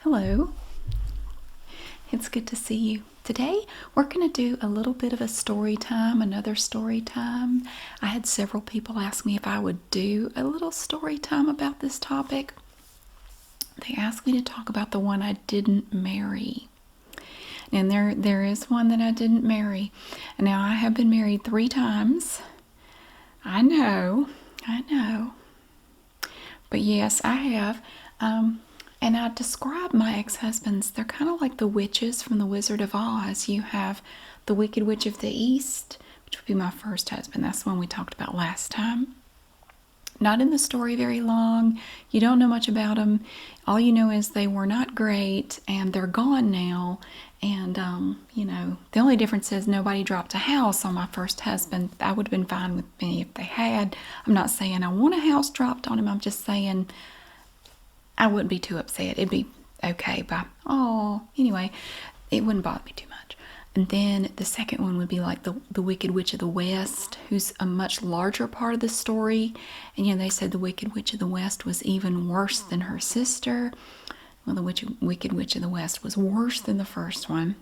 Hello, it's good to see you. Today we're going to do a little bit of a story time, another story time. I had several people ask me if I would do a little story time about this topic. They asked me to talk about the one I didn't marry. And there is one that I didn't marry. Now I have been married 3 times. I know. But yes, I have. And I describe my ex-husbands. They're kind of like the witches from The Wizard of Oz. You have the Wicked Witch of the East, which would be my first husband. That's the one we talked about last time. Not in the story very long. You don't know much about them. All you know is they were not great, and they're gone now. And, the only difference is nobody dropped a house on my first husband. That would have been fine with me if they had. I'm not saying I want a house dropped on him. I'm just saying I wouldn't be too upset. It'd be okay. Anyway, it wouldn't bother me too much. And then the second one would be like the Wicked Witch of the West, who's a much larger part of the story. And they said the Wicked Witch of the West was even worse than her sister. Well, the Wicked Witch of the West was worse than the first one.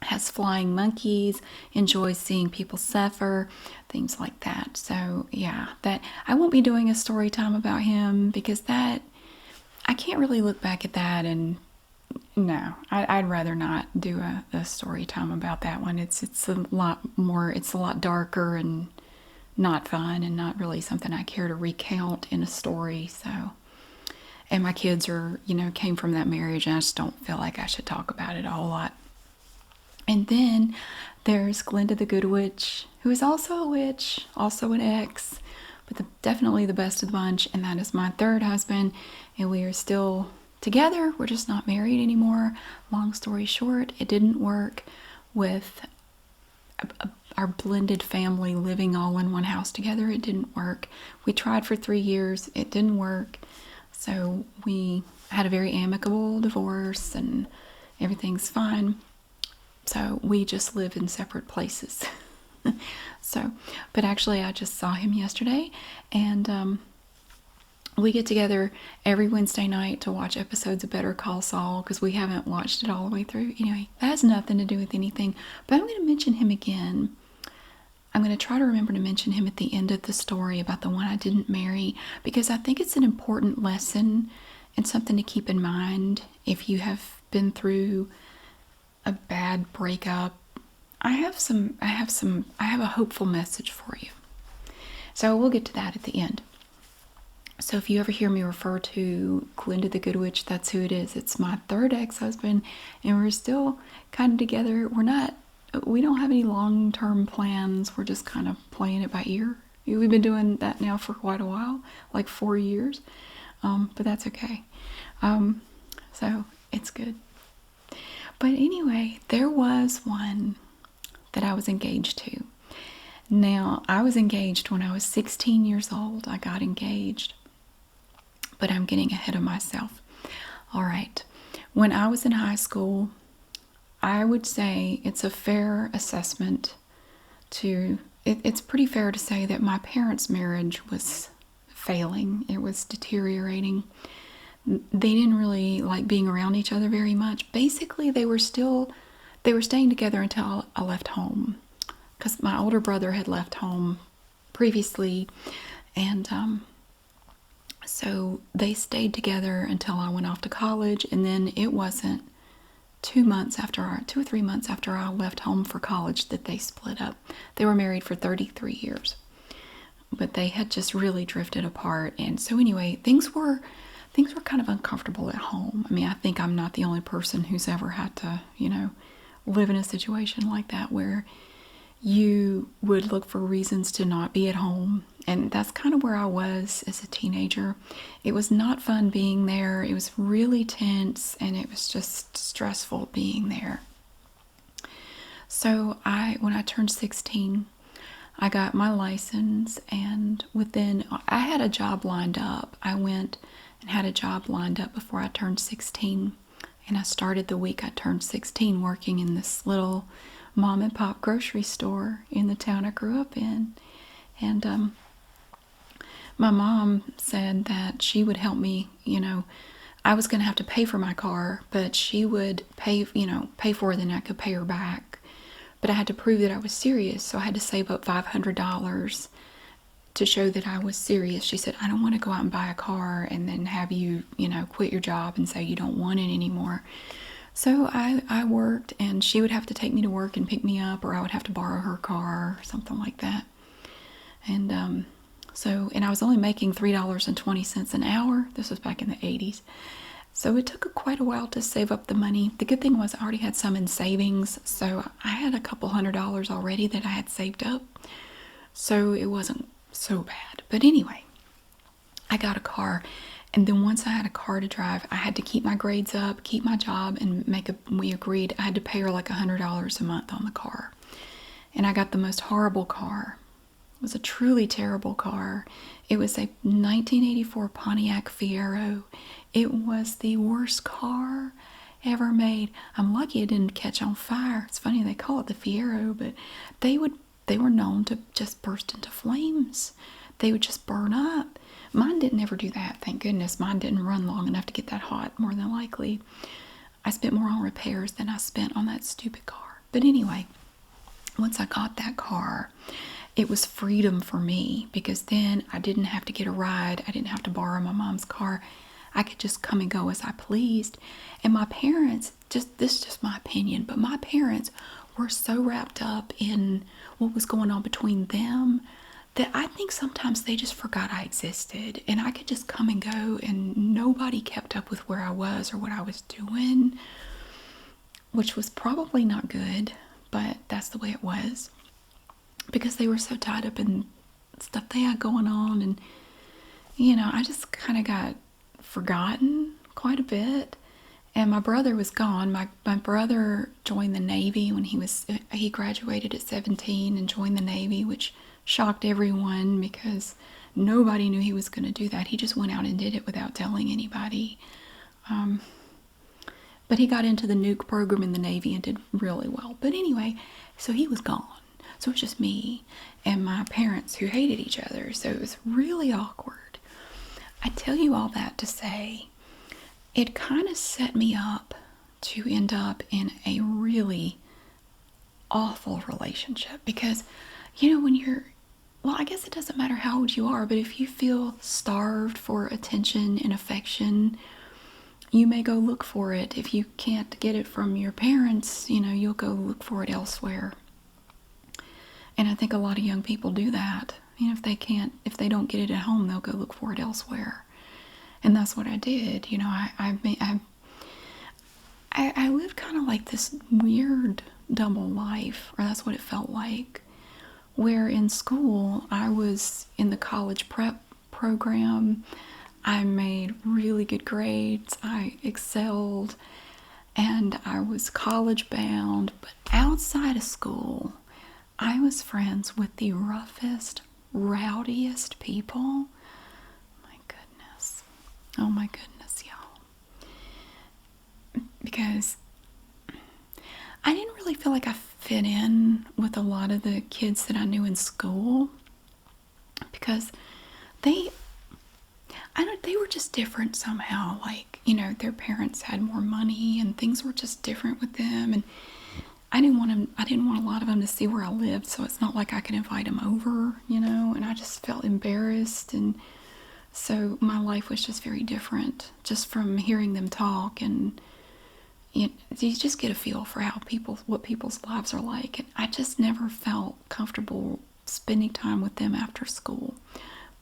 Has flying monkeys, enjoys seeing people suffer, things like that. So yeah, that I won't be doing a story time about him because that I can't really look back at that, and no, I'd rather not do a story time about that one. It's a lot more, it's a lot darker and not fun and not really something I care to recount in a story. So, and my kids came from that marriage, and I just don't feel like I should talk about it a whole lot. And then there's Glinda the Good Witch, who is also a witch, also an ex, but definitely the best of the bunch, and that is my third husband, and we are still together. We're just not married anymore. Long story short, it didn't work with our blended family living all in one house together. It didn't work. We tried for 3 years. It didn't work. So we had a very amicable divorce, and everything's fine. So we just live in separate places. But actually I just saw him yesterday, and we get together every Wednesday night to watch episodes of Better Call Saul because we haven't watched it all the way through. Anyway, that has nothing to do with anything, but I'm going to mention him again. I'm going to try to remember to mention him at the end of the story about the one I didn't marry, because I think it's an important lesson and something to keep in mind if you have been through a bad breakup. I have a hopeful message for you. So we'll get to that at the end. So if you ever hear me refer to Glinda the Good Witch, that's who it is. It's my third ex-husband, and we're still kind of together. We don't have any long-term plans. We're just kind of playing it by ear. We've been doing that now for quite a while, like 4 years. But that's okay. So it's good. But anyway, there was one that I was engaged to. Now, I was engaged when I was 16 years old. I got engaged. But I'm getting ahead of myself. All right. When I was in high school, I would say it's a fair assessment it's pretty fair to say that my parents' marriage was failing. It was deteriorating. They didn't really like being around each other very much. Basically, they were staying together until I left home, because my older brother had left home previously, and so they stayed together until I went off to college. And then it wasn't 2 or 3 months after I left home for college that they split up. They were married for 33 years, but they had just really drifted apart. And so anyway, things were kind of uncomfortable at home. I mean, I think I'm not the only person who's ever had to, live in a situation like that where you would look for reasons to not be at home. And that's kind of where I was as a teenager. It was not fun being there. It was really tense, and it was just stressful being there. So when I turned 16, I got my license, and I had a job lined up. I went and had a job lined up before I turned 16. And I started the week I turned 16 working in this little mom and pop grocery store in the town I grew up in. And my mom said that she would help me, I was going to have to pay for my car, but she would pay, pay for it, and I could pay her back. But I had to prove that I was serious, so I had to save up $500 to show that I was serious. She said, I don't want to go out and buy a car and then have you, quit your job and say you don't want it anymore. So I worked, and she would have to take me to work and pick me up, or I would have to borrow her car or something like that. And and I was only making $3.20 an hour. This was back in the 80s. So it took quite a while to save up the money. The good thing was I already had some in savings, so I had a couple $100 already that I had saved up. So it wasn't so bad. But anyway, I got a car, and then once I had a car to drive, I had to keep my grades up, keep my job, and we agreed I had to pay her like $100 a month on the car. And I got the most horrible car. It was a truly terrible car. It was a 1984 Pontiac Fiero. It was the worst car ever made. I'm lucky it didn't catch on fire. It's funny they call it the Fiero, but they were known to just burst into flames. They would just burn up. Mine didn't ever do that, thank goodness. Mine didn't run long enough to get that hot, more than likely. I spent more on repairs than I spent on that stupid car. But anyway, once I got that car, it was freedom for me, because then I didn't have to get a ride. I didn't have to borrow my mom's car. I could just come and go as I pleased. And my parents, this is just my opinion, but my parents were so wrapped up in what was going on between them that I think sometimes they just forgot I existed, and I could just come and go, and nobody kept up with where I was or what I was doing, which was probably not good, but that's the way it was, because they were so tied up in stuff they had going on. And I just kind of got forgotten quite a bit. And my brother was gone. My brother joined the Navy when he graduated at 17 and joined the Navy, which shocked everyone because nobody knew he was going to do that. He just went out and did it without telling anybody. But he got into the nuke program in the Navy and did really well. But anyway, so he was gone. So it was just me and my parents who hated each other. So it was really awkward. I tell you all that to say, it kind of set me up to end up in a really awful relationship. Because, I guess it doesn't matter how old you are, but if you feel starved for attention and affection, you may go look for it. If you can't get it from your parents, you'll go look for it elsewhere. And I think a lot of young people do that. If they don't get it at home, they'll go look for it elsewhere. And that's what I did. I lived kind of like this weird double life, or that's what it felt like. Where in school, I was in the college prep program. I made really good grades. I excelled. And I was college bound. But outside of school, I was friends with the roughest, rowdiest people. My goodness. Oh my goodness, y'all. Because I didn't really feel like I fit in with a lot of the kids that I knew in school. Because they were just different somehow. Like, their parents had more money and things were just different with them. And I didn't want a lot of them to see where I lived, so it's not like I could invite them over, and I just felt embarrassed. And so my life was just very different, just from hearing them talk. And you just get a feel for what people's lives are like. And I just never felt comfortable spending time with them after school.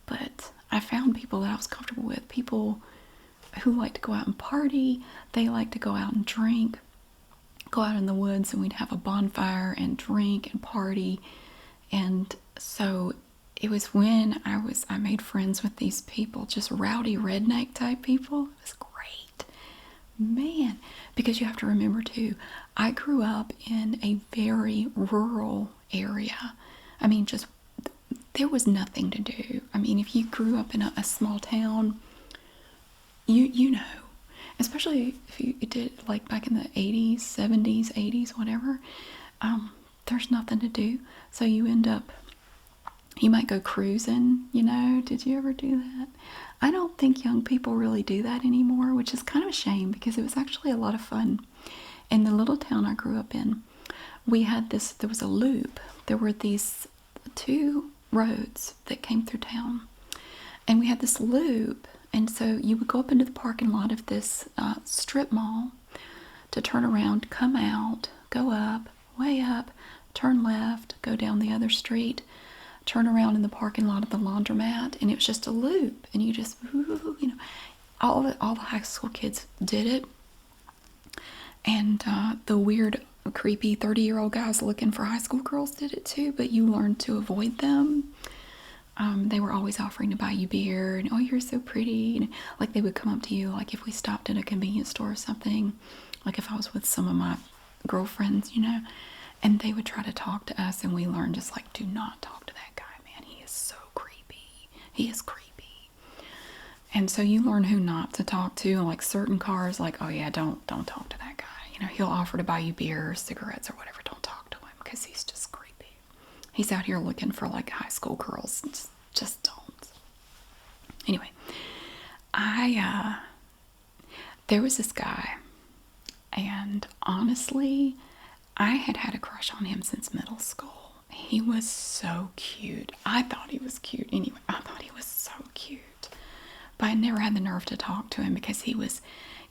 But I found people that I was comfortable with, people who like to go out and party. They like to go out and drink, go out in the woods, and we'd have a bonfire and drink and party. And so it was when I made friends with these people, just rowdy redneck type people. It was great, man, because you have to remember too, I grew up in a very rural area. There was nothing to do. If you grew up in a small town, you know, especially if you did like back in the 80s, 70s, 80s, whatever, there's nothing to do. So you end up You might go cruising, you know. Did you ever do that? I don't think young people really do that anymore, which is kind of a shame because it was actually a lot of fun. In the little town I grew up in, we had this, there was a loop. There were these two roads that came through town. And we had this loop. And so you would go up into the parking lot of this strip mall to turn around, come out, go up, way up, turn left, go down the other street, turn around in the parking lot of the laundromat, and it was just a loop. And you just, you know, all the high school kids did it. And the weird, creepy 30-year-old guys looking for high school girls did it too, but you learned to avoid them. They were always offering to buy you beer, and oh, you're so pretty. And, like, they would come up to you, like if we stopped at a convenience store or something, like if I was with some of my girlfriends, you know, and they would try to talk to us, and we learned just like, do not talk to that guy, man. He is so creepy. He is creepy. And so you learn who not to talk to, like certain cars, like, oh yeah, don't talk to that guy. You know, he'll offer to buy you beer or cigarettes or whatever. Don't talk to him because he's just creepy. He's out here looking for like high school girls. Just don't. Anyway, there was this guy, and honestly, I had a crush on him since middle school. He was so cute. I thought he was cute. Anyway, I thought he was so cute. But I never had the nerve to talk to him because he was,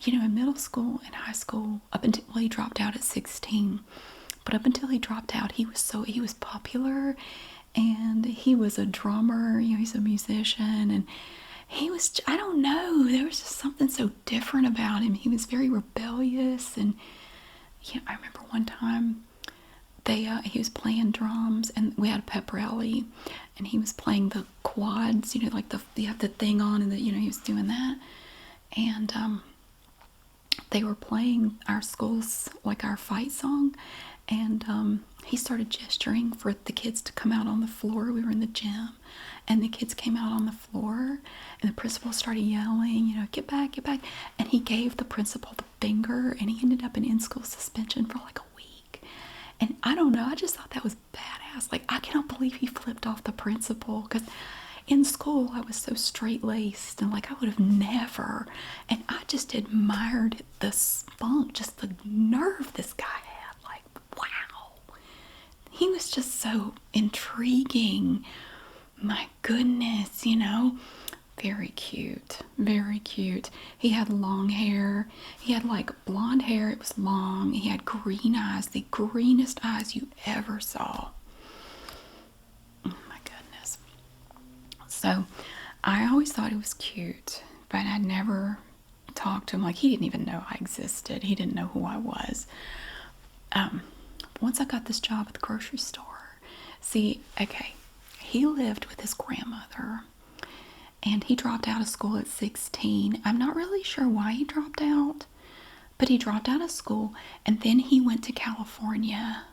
you know, in middle school and high school, up until, well, he dropped out at 16. But up until he dropped out, he was popular, and he was a drummer, you know, he's a musician, and he was, I don't know, there was just something so different about him. He was very rebellious, and yeah, I remember one time he was playing drums, and we had a pep rally, and he was playing the quads, you know, like you have the thing on, and you know, he was doing that, and they were playing our school's, like our fight song, and he started gesturing for the kids to come out on the floor. We were in the gym, and the kids came out on the floor, and the principal started yelling, you know, get back, and he gave the principal the finger, and he ended up in school suspension for like a week. And I don't know, I just thought that was badass. Like, I cannot believe he flipped off the principal, because in school I was so straight-laced, and like I would have never, and I just admired the spunk, just the nerve this guy had. Like, wow, he was just so intriguing. My goodness, you know, very cute, very cute. He had long hair. He had like blonde hair. It was long. He had green eyes, the greenest eyes you ever saw. Oh my goodness. So I always thought it was cute, but I never talked to him. Like, he didn't even know I existed. He didn't know who I was. Once I got this job at the grocery store, see, okay, he lived with his grandmother, and he dropped out of school at 16. I'm not really sure why he dropped out, but he dropped out of school, and then he went to California.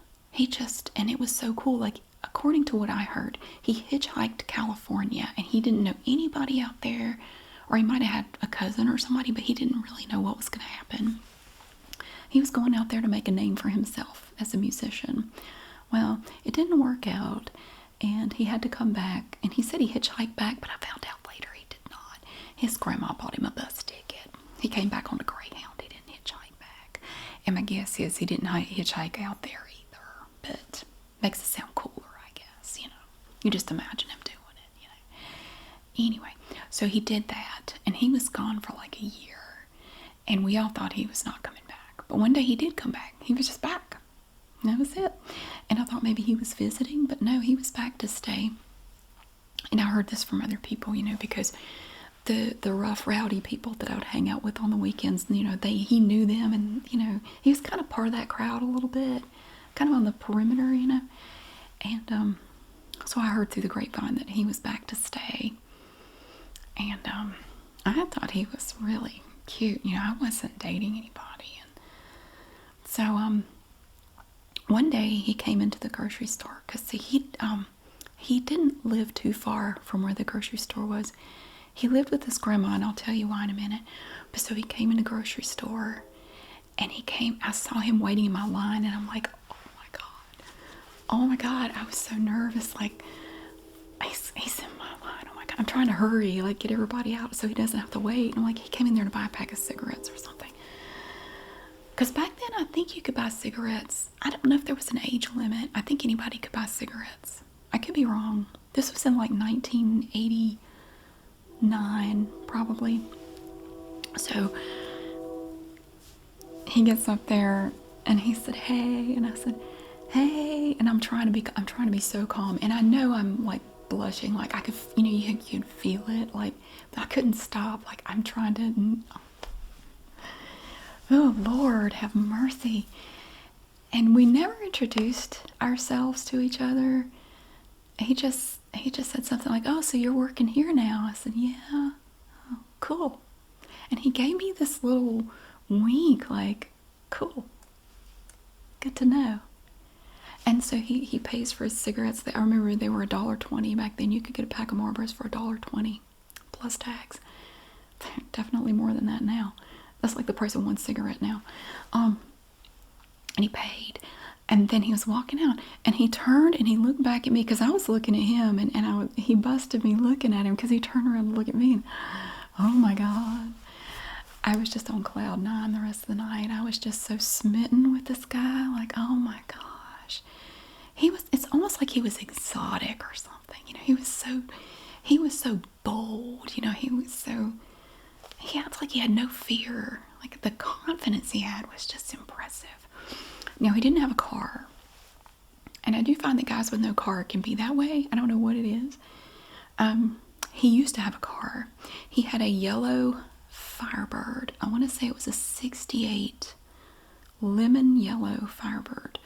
And it was so cool. Like, according to what I heard, he hitchhiked to California, and he didn't know anybody out there, or he might have had a cousin or somebody, but he didn't really know what was going to happen. He was going out there to make a name for himself as a musician. Well, it didn't work out, and he had to come back, and he said he hitchhiked back, but I found out later he did not. His grandma bought him a bus ticket. He came back on a Greyhound. He didn't hitchhike back. And my guess is he didn't hitchhike out there either, but makes it sound cooler, I guess, you know. You just imagine him doing it, you know. Anyway, so he did that, and he was gone for like a year, and we all thought he was not coming back. But one day he did come back. He was just back. And that was it. And I thought maybe he was visiting, but no, he was back to stay. And I heard this from other people, you know, because the rough, rowdy people that I would hang out with on the weekends, you know, he knew them, and, you know, he was kind of part of that crowd a little bit, kind of on the perimeter, you know. And so I heard through the grapevine that he was back to stay. And I thought he was really cute. You know, I wasn't dating anybody. And so one day he came into the grocery store, because he didn't live too far from where the grocery store was. He lived with his grandma, and I'll tell you why in a minute. But so he came in the grocery store, and I saw him waiting in my line, and I'm like, oh my God, I was so nervous. Like, He's in my line. Oh my God. I'm trying to hurry, like get everybody out so he doesn't have to wait. And I'm like, he came in there to buy a pack of cigarettes or something. Because back then, I think you could buy cigarettes. I don't know if there was an age limit. I think anybody could buy cigarettes. I could be wrong. This was in like 1989, probably. So he gets up there and he said, "Hey," and I said, "Hey," and I'm trying to be so calm, and I know I'm like blushing, like I could, you'd feel it, like, but I couldn't stop. Like I'm trying to. Oh Lord, have mercy. And we never introduced ourselves to each other. He just said something like, "Oh, so you're working here now?" I said, "Yeah." "Oh, cool." And he gave me this little wink, like, "Cool. Good to know." And so he pays for his cigarettes. I remember they were $1.20 back then. You could get a pack of Marlboros for $1.20 plus tax. They're definitely more than that now. That's like the price of one cigarette now. And he paid. And then he was walking out. And he turned and he looked back at me because I was looking at him. And he busted me looking at him because he turned around to look at me. And, oh my God. I was just on cloud nine the rest of the night. I was just so smitten with this guy. Like, oh my gosh. It's almost like he was exotic or something. He was so bold. He acts like he had no fear. Like the confidence he had was just impressive. Now, he didn't have a car. And I do find that guys with no car can be that way. I don't know what it is. He used to have a car. He had a yellow Firebird. I want to say it was a 68 lemon yellow Firebird.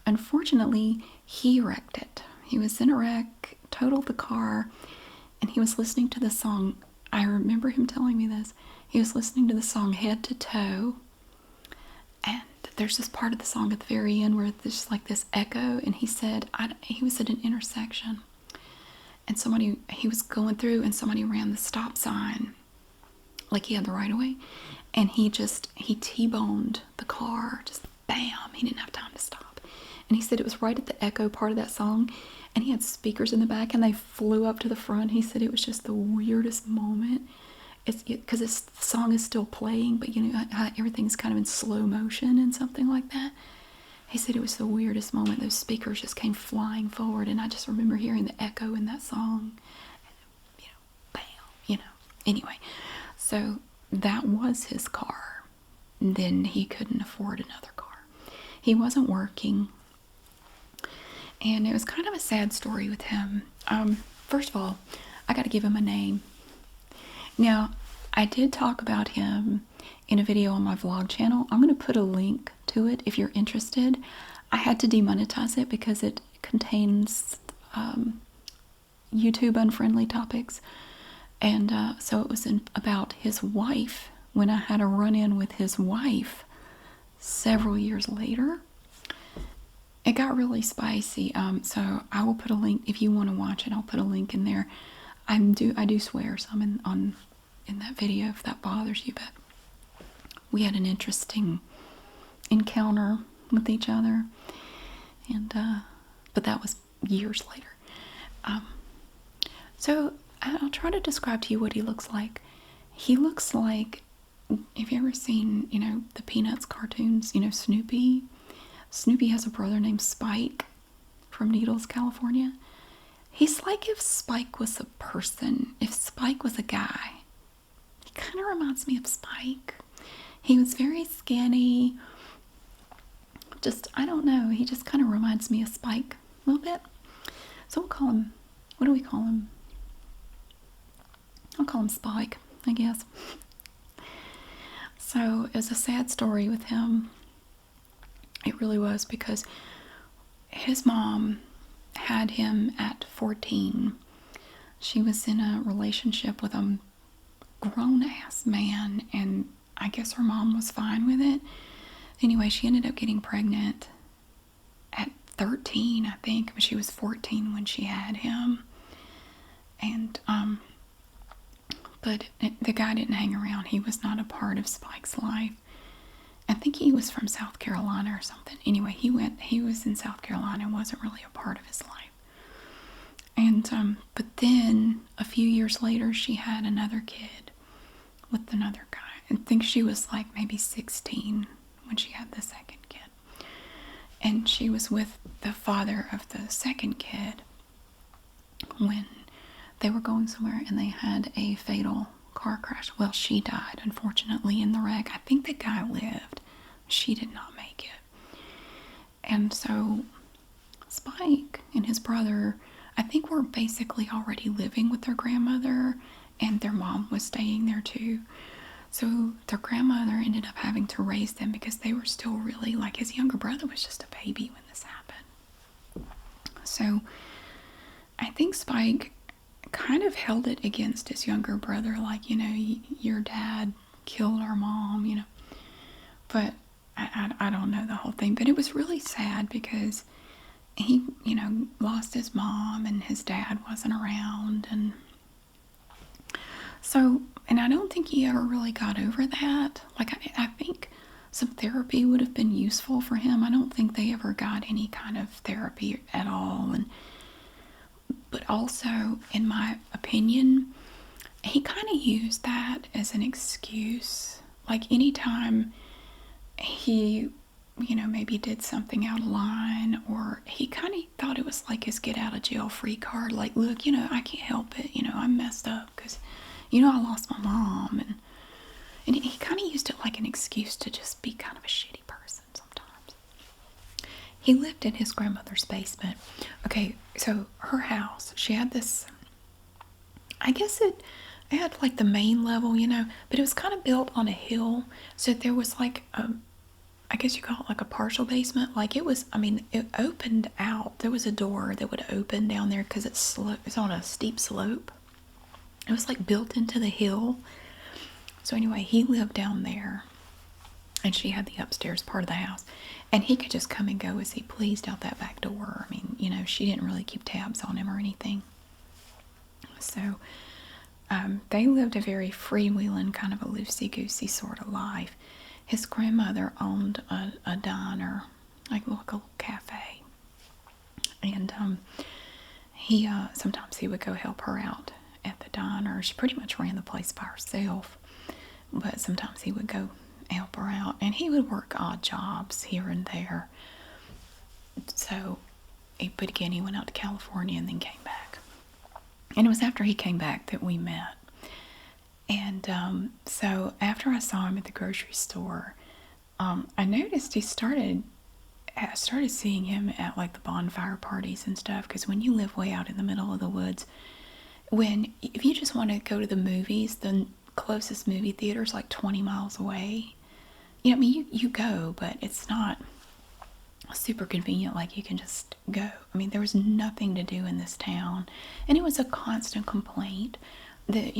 Unfortunately, he wrecked it. He was in a wreck, totaled the car, and he was listening to the song. I remember him telling me this. He was listening to the song Head to Toe, and there's this part of the song at the very end where there's like this echo, and he said, he was at an intersection, and he was going through, and somebody ran the stop sign, like he had the right of way, and he T-boned the car, just bam, he didn't have time to stop. And he said it was right at the echo part of that song, and he had speakers in the back, and they flew up to the front. He said it was just the weirdest moment. Because the song is still playing, but everything's kind of in slow motion and something like that. He said it was the weirdest moment. Those speakers just came flying forward, and I just remember hearing the echo in that song. Bam, Anyway, so that was his car. Then he couldn't afford another car. He wasn't working. And it was kind of a sad story with him. First of all, I got to give him a name. Now, I did talk about him in a video on my vlog channel. I'm going to put a link to it if you're interested. I had to demonetize it because it contains YouTube unfriendly topics. And so it was about his wife, when I had a run-in with his wife several years later. It got really spicy, so I will put a link if you want to watch it. I'll put a link in there. I do swear some in that video if that bothers you, but we had an interesting encounter with each other, and but that was years later. So I'll try to describe to you what he looks like. He looks like, have you ever seen the Peanuts cartoons? Snoopy. Snoopy has a brother named Spike from Needles, California. He's like if Spike was a person, if Spike was a guy. He kind of reminds me of Spike. He was very skinny. I don't know, he just kind of reminds me of Spike a little bit. So we'll call him, what do we call him? I'll call him Spike, I guess. So it was a sad story with him. It really was, because his mom had him at 14. She was in a relationship with a grown-ass man, and I guess her mom was fine with it. Anyway, she ended up getting pregnant at 13, I think, but she was 14 when she had him. And, but the guy didn't hang around. He was not a part of Spike's life. I think he was from South Carolina or something. Anyway, he was in South Carolina and wasn't really a part of his life. And but then a few years later, she had another kid with another guy. I think she was like maybe 16 when she had the second kid. And she was with the father of the second kid when they were going somewhere and they had a fatal car crash. Well, she died, unfortunately, in the wreck. I think the guy lived. She did not make it. And so Spike and his brother, I think, were basically already living with their grandmother, and their mom was staying there too. So their grandmother ended up having to raise them because they were still really, like, his younger brother was just a baby when this happened. So I think Spike kind of held it against his younger brother, like, your dad killed our mom, But I don't know the whole thing, but it was really sad because he, lost his mom and his dad wasn't around. And so, and I don't think he ever really got over that. Like, I think some therapy would have been useful for him. I don't think they ever got any kind of therapy at all. But also, in my opinion, he kind of used that as an excuse. Like, anytime he, maybe did something out of line, or he kind of thought it was like his get out of jail free card. Like, look, I can't help it. I messed up because, I lost my mom. And he kind of used it like an excuse to just be kind of a shitty person sometimes. He lived in his grandmother's basement. Okay, so her house, she had this, I guess it had like the main level, but it was kind of built on a hill. So there was like I guess you call it like a partial basement. Like, it was, it opened out. There was a door that would open down there because it's on a steep slope. It was like built into the hill. So anyway, he lived down there, and she had the upstairs part of the house, and he could just come and go as he pleased out that back door. She didn't really keep tabs on him or anything. So they lived a very freewheeling, kind of a loosey-goosey sort of life. His grandmother owned a diner, like a little cafe, and he sometimes he would go help her out at the diner. She pretty much ran the place by herself, but sometimes he would go help her out, and he would work odd jobs here and there. So, but again, he went out to California and then came back, and it was after he came back that we met. And so after I saw him at the grocery store, I noticed I started seeing him at like the bonfire parties and stuff. Because when you live way out in the middle of the woods, if you just want to go to the movies, the closest movie theater is like 20 miles away. You go, but it's not super convenient. Like, you can just go. There was nothing to do in this town, and it was a constant complaint that,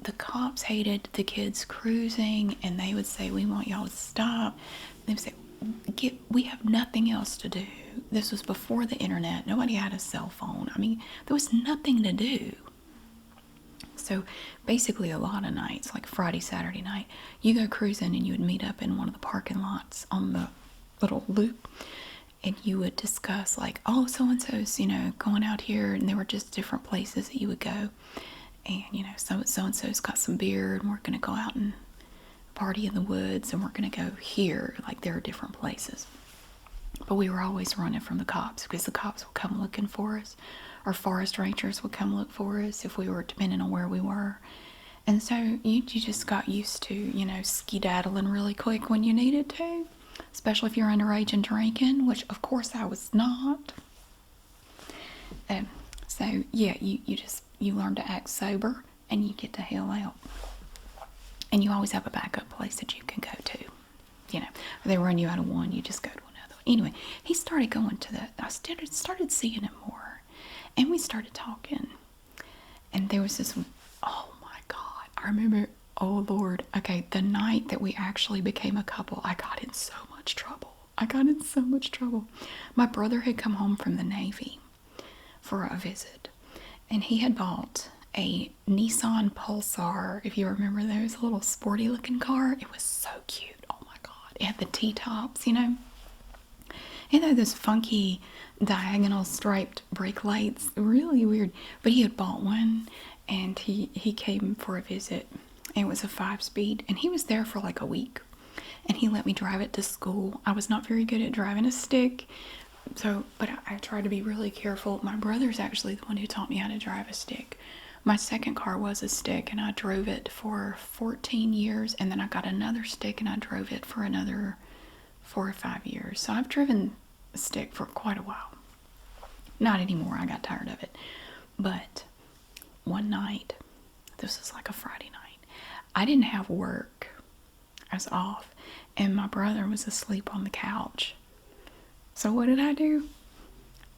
the cops hated the kids cruising, and they would say, we want y'all to stop. They would say, we have nothing else to do. This was before the internet. Nobody had a cell phone. There was nothing to do. So basically, a lot of nights, like Friday, Saturday night, you go cruising and you would meet up in one of the parking lots on the little loop, and you would discuss like, oh, so-and-so's, going out here, and there were just different places that you would go. And, so-and-so's got some beer, and we're going to go out and party in the woods, and we're going to go here. Like, there are different places. But we were always running from the cops, because the cops would come looking for us. Our forest rangers would come look for us if we were, depending on where we were. And so you just got used to, skedaddling really quick when you needed to. Especially if you're underage and drinking, which, of course, I was not. So, yeah, you learn to act sober, and you get the hell out. And you always have a backup place that you can go to. If they run you out of one, you just go to another one. Anyway, he started going to I started seeing him more. And we started talking. And there was this, oh my God, I remember, oh Lord. Okay, the night that we actually became a couple, I got in so much trouble. My brother had come home from the Navy for a visit, and he had bought a Nissan Pulsar, if you remember those, a little sporty looking car. It was so cute. Oh my God. It had the T-tops, And And they're those funky diagonal striped brake lights. Really weird. But he had bought one and he came for a visit. And it was a 5-speed. And he was there for like a week. And he let me drive it to school. I was not very good at driving a stick. But I tried to be really careful. My brother's actually the one who taught me how to drive a stick. My second car was a stick, and I drove it for 14 years, and then I got another stick, and I drove it for another 4 or 5 years. So I've driven a stick for quite a while. Not anymore, I got tired of it. But one night, this was like a Friday night, I didn't have work. I was off, and my brother was asleep on the couch. So what did I do?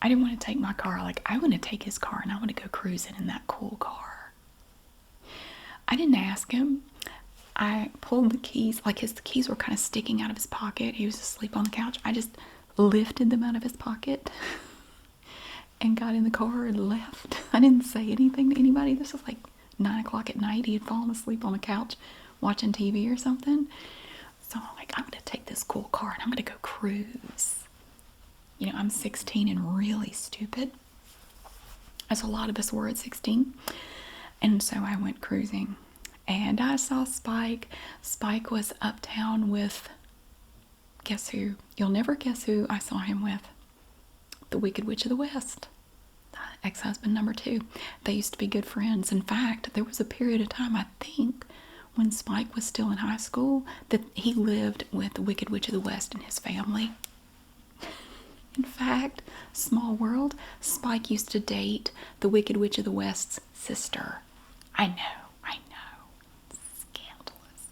I didn't want to take my car. Like, I want to take his car and I want to go cruising in that cool car. I didn't ask him. I pulled the keys. Like, the keys were kind of sticking out of his pocket. He was asleep on the couch. I just lifted them out of his pocket and got in the car and left. I didn't say anything to anybody. This was like 9 o'clock at night. He had fallen asleep on the couch watching TV or something. So I'm like, I'm going to take this cool car and I'm going to go cruise. You know, I'm 16 and really stupid, as a lot of us were at 16. And so I went cruising. And I saw Spike. Spike was uptown with, guess who? You'll never guess who I saw him with. The Wicked Witch of the West. Ex-husband number 2. They used to be good friends. In fact, there was a period of time, I think, when Spike was still in high school, that he lived with the Wicked Witch of the West and his family. In fact, small world, Spike used to date the Wicked Witch of the West's sister. I know. Scandalous.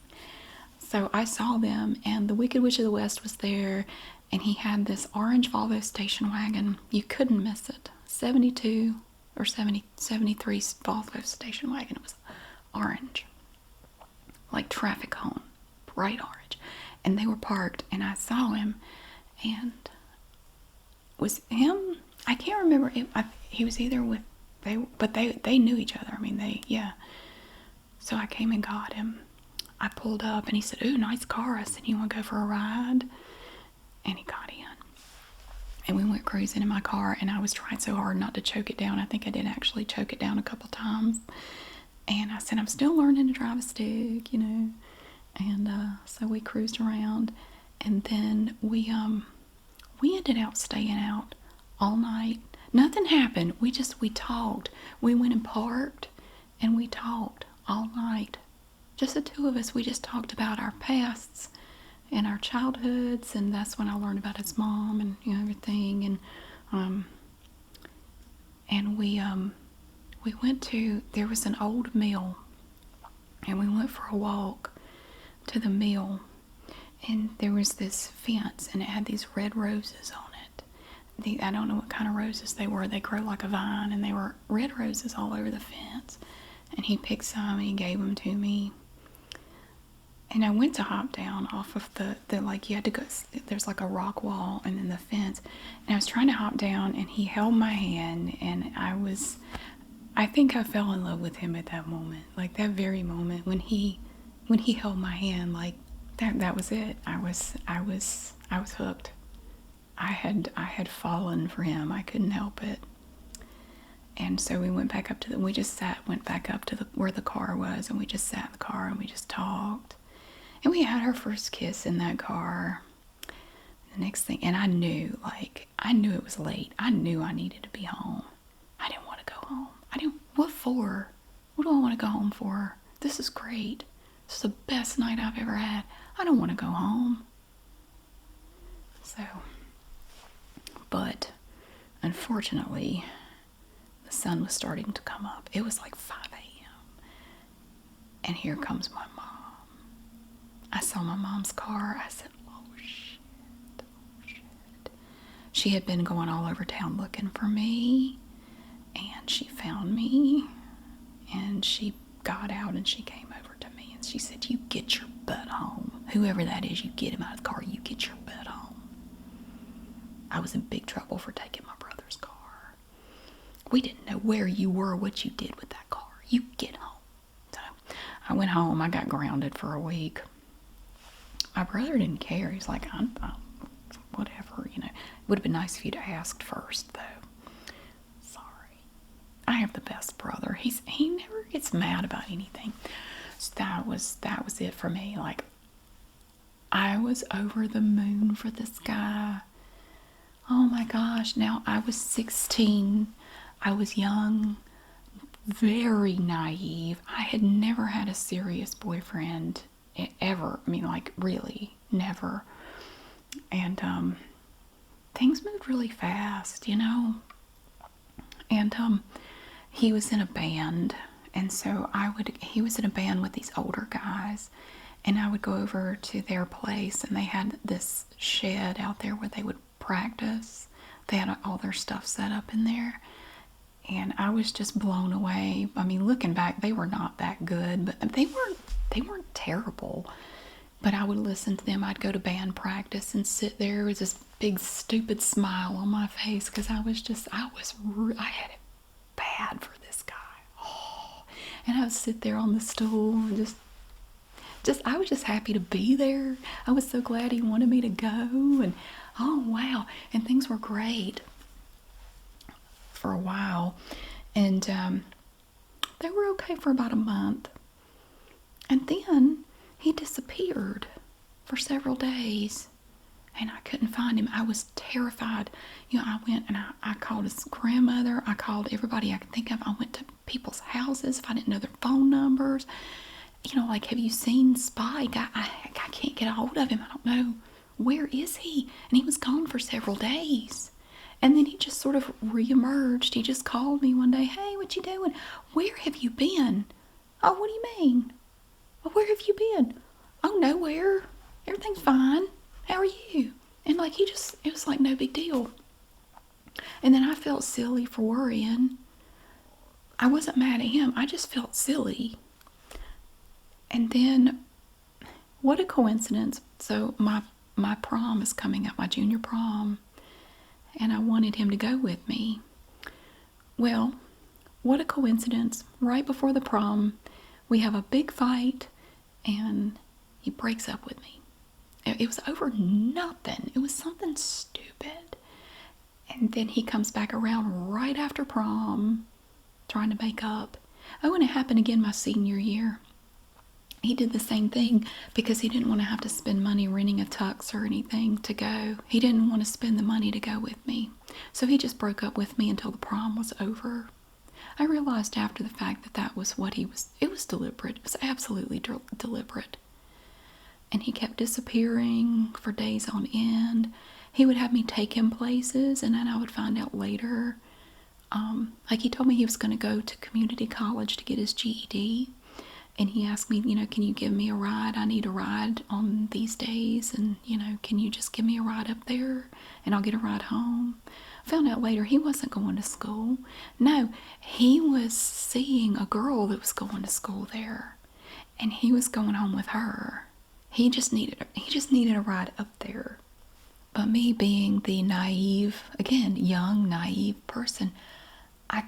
So I saw them, and the Wicked Witch of the West was there, and he had this orange Volvo station wagon. You couldn't miss it. 72 or 73 Volvo station wagon. It was orange. Like traffic cone. Bright orange. And they were parked, and I saw him, and was him? I can't remember. He was either with they knew each other. I mean, yeah. So I came and got him. I pulled up and he said, "Ooh, nice car." I said, "You want to go for a ride?" And he got in. And we went cruising in my car, and I was trying so hard not to choke it down. I think I did actually choke it down a couple times. And I said, "I'm still learning to drive a stick, you know." And so we cruised around, and then we ended up staying out all night. Nothing happened. We talked. We went and parked, and we talked all night. Just the two of us. We just talked about our pasts and our childhoods, and that's when I learned about his mom and, you know, everything. And we went to, there was an old mill, and we went for a walk to the mill. And there was this fence, and it had these red roses on it. I don't know what kind of roses they were. They grow like a vine, and they were red roses all over the fence. And he picked some, and he gave them to me. And I went to hop down off of the like, you had to go, there's like a rock wall and then the fence. And I was trying to hop down, and he held my hand, and I think I fell in love with him at that moment. Like, that very moment when he held my hand, like, that was it. I was hooked. I had fallen for him. I couldn't help it. And so we went back up to went back up to where the car was, and we just sat in the car and we just talked. And we had our first kiss in that car. The next thing, and I knew it was late. I knew I needed to be home. I didn't want to go home. What for? What do I want to go home for? This is great. This is the best night I've ever had. I don't want to go home. So, but unfortunately, the sun was starting to come up. It was like 5 a.m. And here comes my mom. I saw my mom's car. I said, oh shit. She had been going all over town looking for me, and she found me, and she got out and she came over to me and she said, "You get your butt home. Whoever that is, you get him out of the car. You get your butt home." I was in big trouble for taking my brother's car. We didn't know where you were, what you did with that car. You get home. So I went home. I got grounded for a week. My brother didn't care. He's like, I'm whatever, you know. Would have been nice if you'd asked first, though. Sorry. I have the best brother. He never gets mad about anything. So that was it for me. Like, I was over the moon for this guy. Oh my gosh. Now, I was 16. I was young, very naive. I had never had a serious boyfriend ever. I mean, like, really, never. And things moved really fast, you know. And he was in a band, and so he was in a band with these older guys, and I would go over to their place, and they had this shed out there where they would practice. They had all their stuff set up in there, and I was just blown away. I mean, looking back, they were not that good, but they weren't terrible. But I would listen to them. I'd go to band practice and sit there with this big stupid smile on my face because I had it bad for this guy. Oh, and I would sit there on the stool and I was just happy to be there. I was so glad he wanted me to go, and oh wow, and things were great for a while, and they were okay for about a month, and then he disappeared for several days, and I couldn't find him. I was terrified. You know, I went and I called his grandmother. I called everybody I could think of. I went to people's houses if I didn't know their phone numbers. You know, like, have you seen Spike? I can't get a hold of him. I don't know. Where is he? And he was gone for several days. And then he just sort of reemerged. He just called me one day. Hey, what you doing? Where have you been? Oh, what do you mean? Well, where have you been? Oh, nowhere. Everything's fine. How are you? And like, it was like no big deal. And then I felt silly for worrying. I wasn't mad at him. I just felt silly. And then, what a coincidence. So my prom is coming up, my junior prom. And I wanted him to go with me. Well, what a coincidence. Right before the prom, we have a big fight, and he breaks up with me. It was over nothing. It was something stupid. And then he comes back around right after prom, trying to make up. Oh, and it happened again my senior year. He did the same thing because he didn't want to have to spend money renting a tux or anything to go. He didn't want to spend the money to go with me. So he just broke up with me until the prom was over. I realized after the fact that was what he was. It was deliberate. It was absolutely deliberate. And he kept disappearing for days on end. He would have me take him places, and then I would find out later. Like, he told me he was going to go to community college to get his GED. And he asked me, you know, can you give me a ride? I need a ride on these days. And, you know, can you just give me a ride up there? And I'll get a ride home. Found out later he wasn't going to school. No, he was seeing a girl that was going to school there. And he was going home with her. He just needed a ride up there. But me being the naive, again, young, naive person, I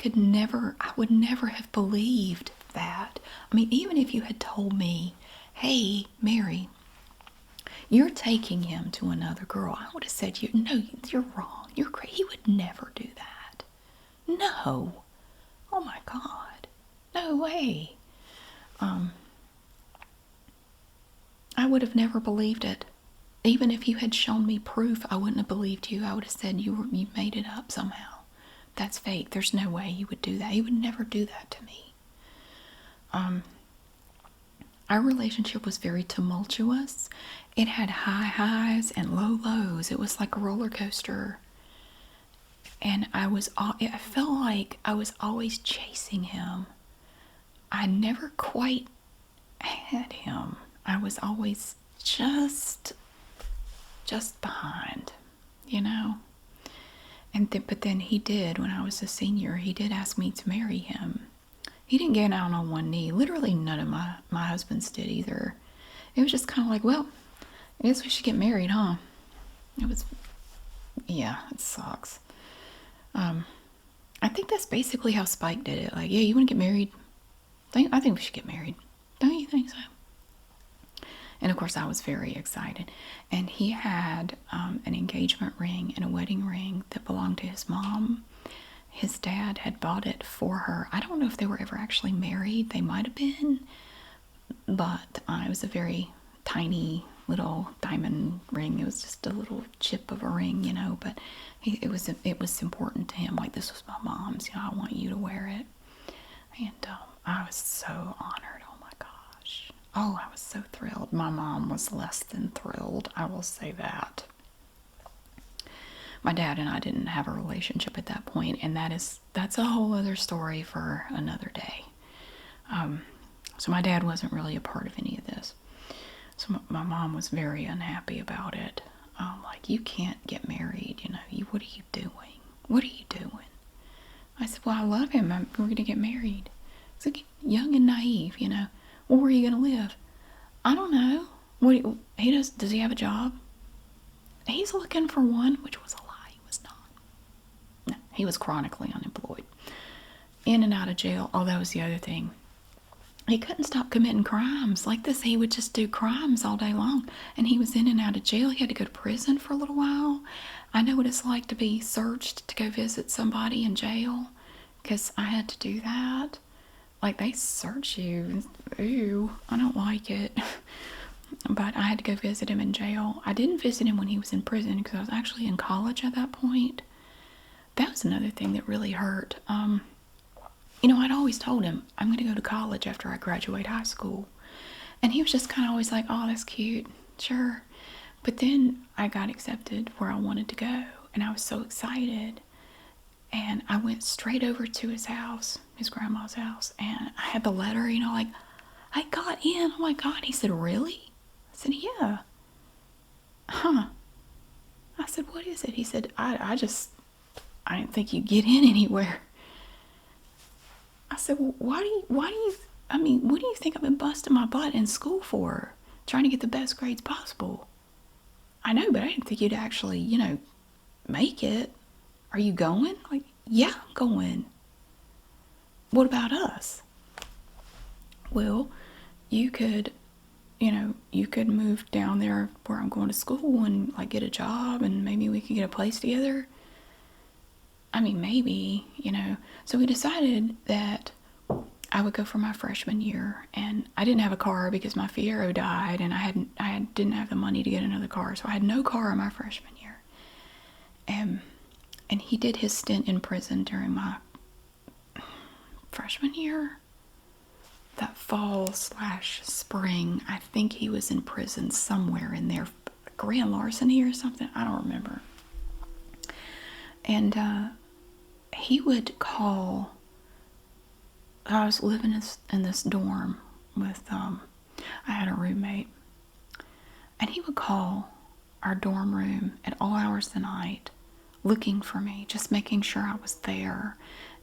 would never have believed that. I mean, even if you had told me, hey, Mary, you're taking him to another girl, I would have said, no, you're wrong. You're crazy. He would never do that. No. Oh my God. No way. I would have never believed it. Even if you had shown me proof, I wouldn't have believed you. I would have said you made it up somehow. That's fake. There's no way you would do that. You would never do that to me. Our relationship was very tumultuous. It had high highs and low lows. It was like a roller coaster. And I felt like I was always chasing him. I never quite had him. I was always just behind, you know. But then he did, when I was a senior, he did ask me to marry him. He didn't get down on one knee. Literally none of my husbands did either. It was just kind of like, well, I guess we should get married, huh? It sucks. I think that's basically how Spike did it. Like, yeah, you want to get married? I think we should get married. Don't you think so? And of course, I was very excited. And he had an engagement ring and a wedding ring that belonged to his mom. His dad had bought it for her. I don't know if they were ever actually married. They might have been, but it was a very tiny little diamond ring. It was just a little chip of a ring, but it was important to him. Like, this was my mom's. I want you to wear it. And I was so honored. Oh my gosh. Oh, I was so thrilled. My mom was less than thrilled. I will say that. My dad and I didn't have a relationship at that point, and that's a whole other story for another day. So my dad wasn't really a part of any of this. So my mom was very unhappy about it. Like, you can't get married, what are you doing? What are you doing? I said, well, I love him. We're going to get married. He's like, young and naive, Well, where are you going to live? I don't know. Does he have a job? He's looking for one, which was a lie. He was not. No, he was chronically unemployed. In and out of jail. Oh, that was the other thing. He couldn't stop committing crimes like this. He would just do crimes all day long. And he was in and out of jail. He had to go to prison for a little while. I know what it's like to be searched to go visit somebody in jail, because I had to do that. Like, they search you. Ew, I don't like it. But I had to go visit him in jail. I didn't visit him when he was in prison because I was actually in college at that point. That was another thing that really hurt. I'd always told him, I'm going to go to college after I graduate high school. And he was just kind of always like, oh, that's cute. Sure. But then I got accepted where I wanted to go. And I was so excited. And I went straight over to his house, his grandma's house. And I had the letter, like, I got in. Oh my God. He said, really? I said, yeah. Huh. I said, what is it? He said, I didn't think you'd get in anywhere. I said, well, what do you think I've been busting my butt in school for? Trying to get the best grades possible. I know, but I didn't think you'd actually, make it. Are you going? Like, yeah, I'm going. What about us? Well, you could move down there where I'm going to school and, like, get a job, and maybe we could get a place together. I mean, maybe, So we decided that I would go for my freshman year, and I didn't have a car because my Fiero died, and I didn't have the money to get another car, so I had no car in my freshman year. And he did his stint in prison during my freshman year. That fall/spring, I think he was in prison somewhere in there, grand larceny or something. I don't remember. And he would call. I was living in this dorm with, I had a roommate, and he would call our dorm room at all hours of the night looking for me, just making sure I was there.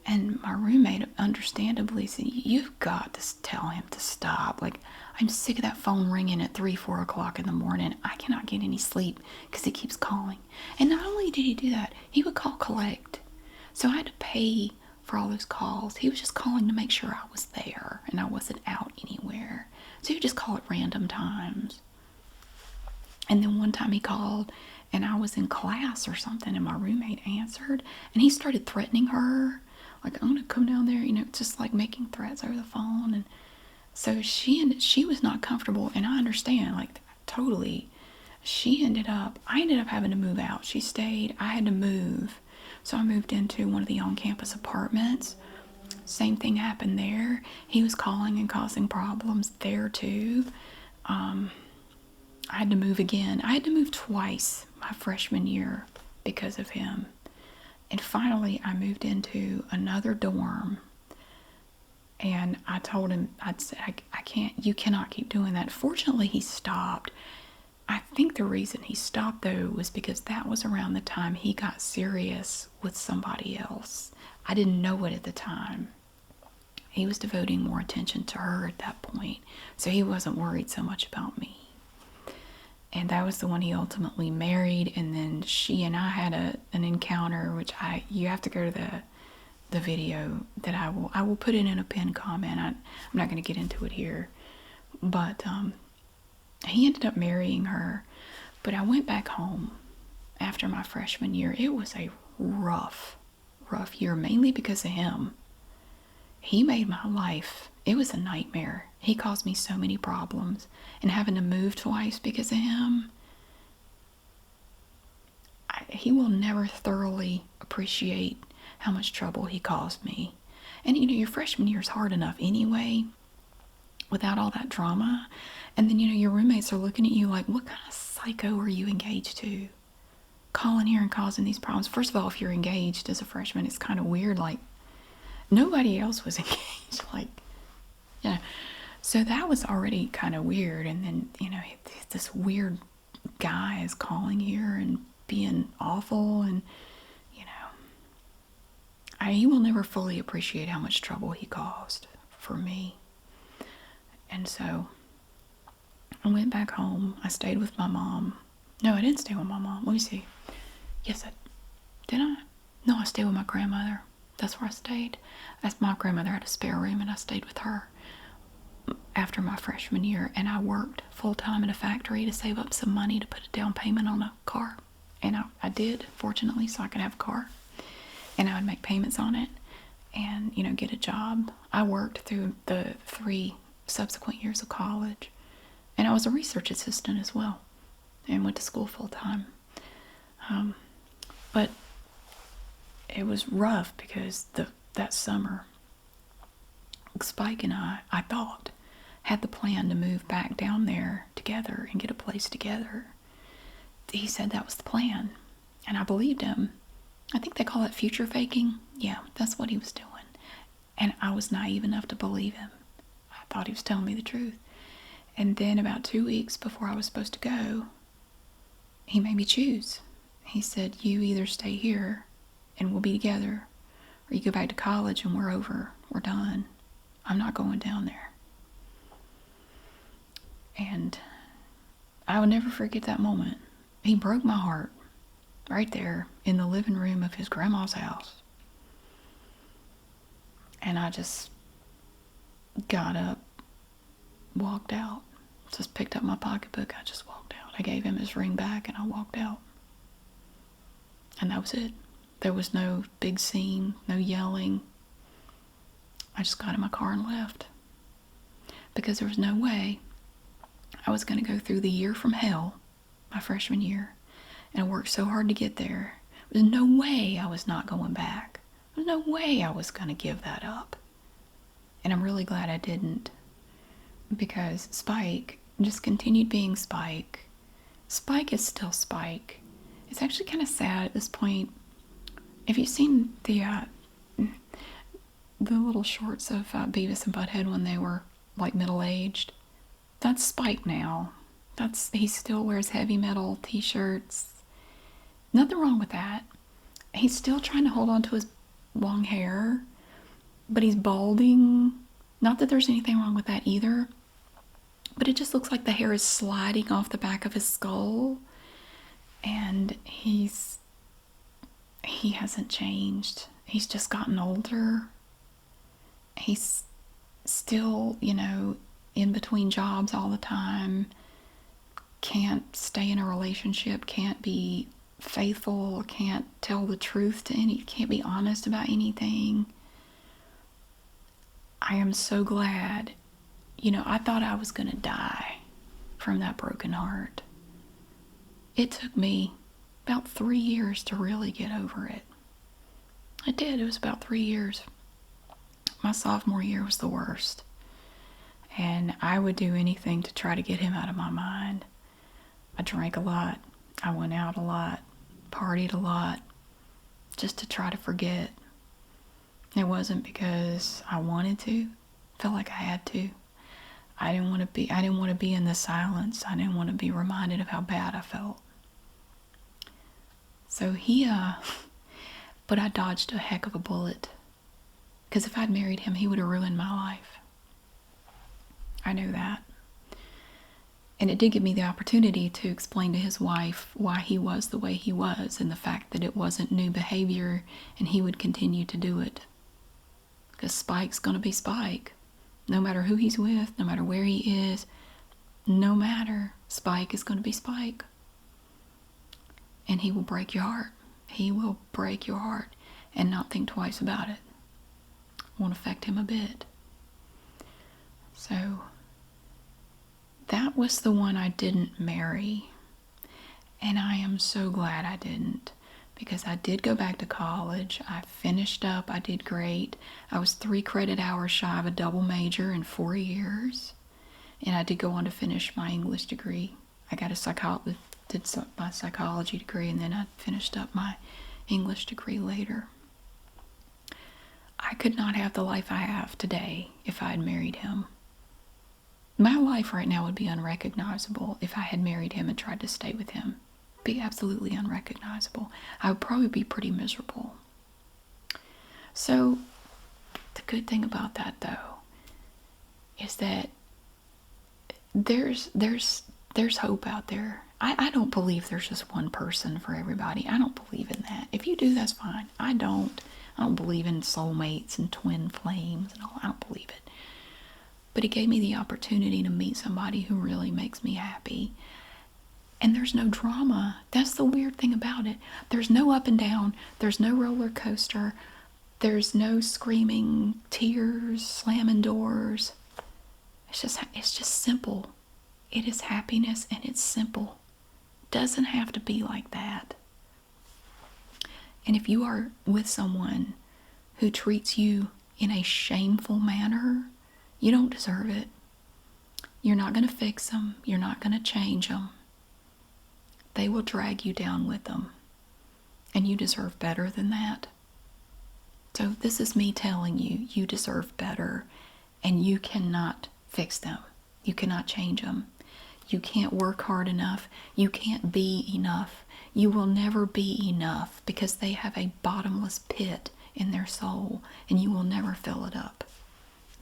And my roommate understandably said, you've got to tell him to stop. Like, I'm sick of that phone ringing at 3-4 o'clock in the morning. I cannot get any sleep because he keeps calling. And not only did he do that, he would call collect. So I had to pay for all those calls. He was just calling to make sure I was there and I wasn't out anywhere. So he would just call at random times. And then one time he called and I was in class or something, and my roommate answered, and he started threatening her. Like, I'm going to come down there, just like making threats over the phone. And so she was not comfortable, and I understand, like, totally. I ended up having to move out. She stayed. I had to move. So I moved into one of the on-campus apartments. Same thing happened there. He was calling and causing problems there too. I had to move again. I had to move twice my freshman year because of him. And finally, I moved into another dorm. And I told him, I said, I can't, you cannot keep doing that. Fortunately, he stopped. I think the reason he stopped, though, was because that was around the time he got serious with somebody else. I didn't know it at the time. He was devoting more attention to her at that point, so he wasn't worried so much about me. And that was the one he ultimately married, and then she and I had an encounter, which you have to go to the video that I will put it in a pinned comment. I'm not going to get into it here, but He ended up marrying her, but I went back home after my freshman year. It was a rough, rough year, mainly because of him. He made my life, it was a nightmare. He caused me so many problems, and having to move twice because of him, he will never thoroughly appreciate how much trouble he caused me. And your freshman year is hard enough anyway, without all that drama. And then, your roommates are looking at you like, what kind of psycho are you engaged to? Calling here and causing these problems. First of all, if you're engaged as a freshman, it's kind of weird. Like, nobody else was engaged. Like, yeah. So that was already kind of weird. And then, this weird guy is calling here and being awful. And, he will never fully appreciate how much trouble he caused for me. And so I went back home. I stayed with my mom. No, I didn't stay with my mom. Let me see. Yes, did I? No, I stayed with my grandmother. That's where I stayed. My grandmother had a spare room, and I stayed with her after my freshman year. And I worked full-time in a factory to save up some money to put a down payment on a car. And I did, fortunately, so I could have a car. And I would make payments on it and, get a job. I worked through the 3 subsequent years of college. And I was a research assistant as well and went to school full-time. But it was rough because that summer, Spike and I thought, had the plan to move back down there together and get a place together. He said that was the plan, and I believed him. I think they call it future faking. Yeah, that's what he was doing. And I was naive enough to believe him. I thought he was telling me the truth. And then about 2 weeks before I was supposed to go, he made me choose. He said, you either stay here and we'll be together, or you go back to college and we're over. We're done. I'm not going down there. And I will never forget that moment. He broke my heart right there in the living room of his grandma's house. And I just got up, walked out, just picked up my pocketbook. I just walked out. I gave him his ring back and I walked out. And that was it. There was no big scene, no yelling. I just got in my car and left. Because there was no way I was going to go through the year from hell, my freshman year, and I worked so hard to get there. There's no way I was not going back. There's no way I was going to give that up. And I'm really glad I didn't. Because Spike just continued being Spike. Spike is still Spike. It's actually kind of sad at this point. If you've seen the little shorts of Beavis and Butthead when they were like middle-aged, that's Spike now. He still wears heavy metal t-shirts. Nothing wrong with that. He's still trying to hold on to his long hair, but he's balding. Not that there's anything wrong with that either, but it just looks like the hair is sliding off the back of his skull. And he hasn't changed. He's just gotten older. He's still, in between jobs all the time. Can't stay in a relationship, can't be faithful, can't tell the truth can't be honest about anything. I am so glad. I thought I was going to die from that broken heart. It took me about 3 years to really get over it. It did. It was about 3 years. My sophomore year was the worst. And I would do anything to try to get him out of my mind. I drank a lot. I went out a lot. Partied a lot. Just to try to forget. It wasn't because I wanted to. Felt like I had to. I didn't want to be in the silence. I didn't want to be reminded of how bad I felt. So but I dodged a heck of a bullet. Because if I'd married him, he would have ruined my life. I knew that. And it did give me the opportunity to explain to his wife why he was the way he was, and the fact that it wasn't new behavior and he would continue to do it. Because Spike's going to be Spike. No matter who he's with, no matter where he is, no matter. Spike is going to be Spike. And he will break your heart. He will break your heart and not think twice about it. Won't affect him a bit. So that was the one I didn't marry. And I am so glad I didn't, because I did go back to college. I finished up. I did great. I was 3 credit hours shy of a double major in 4 years. And I did go on to finish my English degree. I got did my psychology degree, and then I finished up my English degree later. I could not have the life I have today if I had married him. My life right now would be unrecognizable if I had married him and tried to stay with him. Be absolutely unrecognizable. I would probably be pretty miserable. So the good thing about that, though, is that there's hope out there. I don't believe there's just one person for everybody. I don't believe in that. If you do, that's fine. I don't believe in soulmates and twin flames and all. I don't believe it. But it gave me the opportunity to meet somebody who really makes me happy. And there's no drama. That's the weird thing about it. There's no up and down. There's no roller coaster. There's no screaming, tears, slamming doors. It's just simple. It is happiness, and it's simple. It doesn't have to be like that. And if you are with someone who treats you in a shameful manner, you don't deserve it. You're not going to fix them. You're not going to change them. They will drag you down with them. And you deserve better than that. So this is me telling you, you deserve better. And you cannot fix them. You cannot change them. You can't work hard enough. You can't be enough. You will never be enough, because they have a bottomless pit in their soul, and you will never fill it up.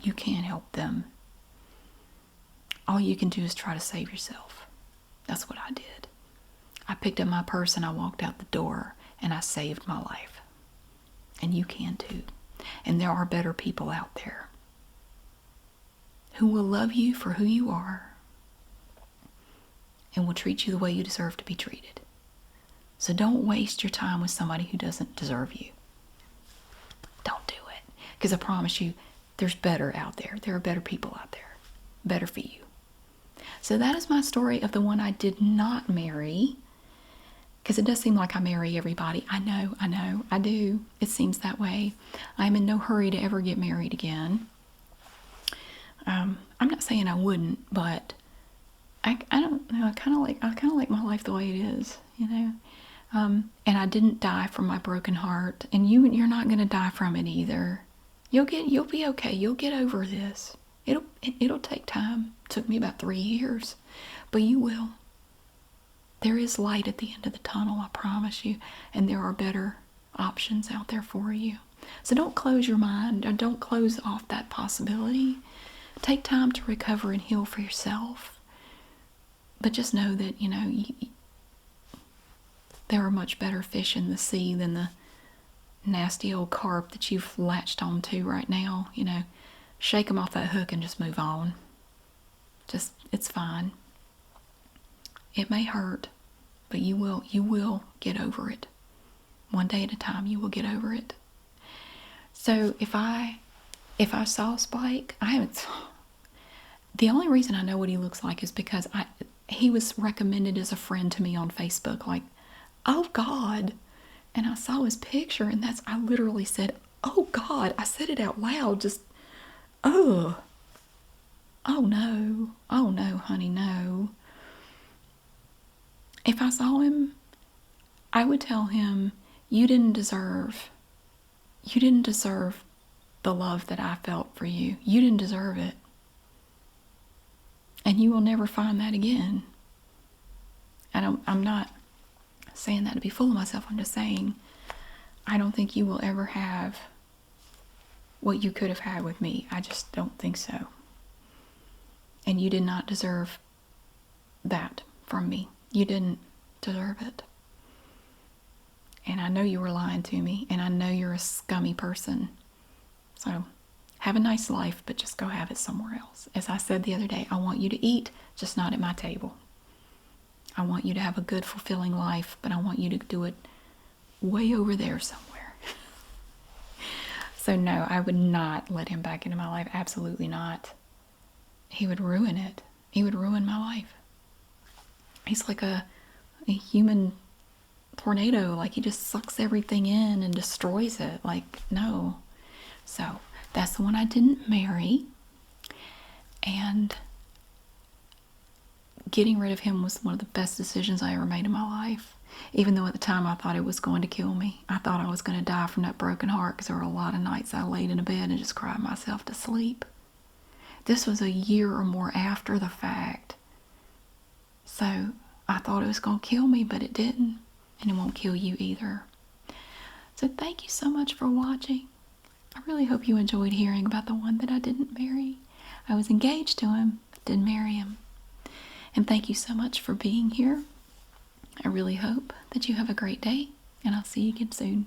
You can't help them. All you can do is try to save yourself. That's what I did. I picked up my purse and I walked out the door, and I saved my life. And you can too. And there are better people out there who will love you for who you are and will treat you the way you deserve to be treated. So don't waste your time with somebody who doesn't deserve you. Don't do it. Because I promise you, there's better out there. There are better people out there. Better for you. So that is my story of the one I did not marry. Because it does seem like I marry everybody. I know, I do. It seems that way. I'm in no hurry to ever get married again. I'm not saying I wouldn't, but I don't know. I kind of like my life the way it is, you know. And I didn't die from my broken heart, and you're not going to die from it either. You'll be okay. You'll get over this. It'll take time. It took me about 3 years, but you will. There is light at the end of the tunnel, I promise you, and there are better options out there for you. So don't close your mind, or don't close off that possibility. Take time to recover and heal for yourself. But just know that, you know, there are much better fish in the sea than the nasty old carp that you've latched onto right now. You know, shake them off that hook and just move on. It's fine. It may hurt, but you will get over it. One day at a time, you will get over it. So if I saw Spike, the only reason I know what he looks like is because he was recommended as a friend to me on Facebook. Like, oh God. And I saw his picture, and I literally said, oh God. I said it out loud, just, oh no, honey, no. If I saw him, I would tell him, you didn't deserve the love that I felt for you. You didn't deserve it. And you will never find that again. I'm not saying that to be full of myself. I'm just saying, I don't think you will ever have what you could have had with me. I just don't think so. And you did not deserve that from me. You didn't deserve it. And I know you were lying to me, and I know you're a scummy person. So Have a nice life, but just go have it somewhere else. As I said the other day, I want you to eat, just not at my table. I want you to have a good, fulfilling life, but I want you to do it way over there somewhere. So no, I would not let him back into my life. Absolutely not. He would ruin it. He would ruin my life. He's like a human tornado. Like, he just sucks everything in and destroys it. Like, no. So that's the one I didn't marry. And getting rid of him was one of the best decisions I ever made in my life. Even though at the time I thought it was going to kill me. I thought I was going to die from that broken heart, because there were a lot of nights I laid in a bed and just cried myself to sleep. This was a year or more after the fact. So I thought it was going to kill me, but it didn't. And it won't kill you either. So thank you so much for watching. I really hope you enjoyed hearing about the one that I didn't marry. I was engaged to him, but didn't marry him. And thank you so much for being here. I really hope that you have a great day, and I'll see you again soon.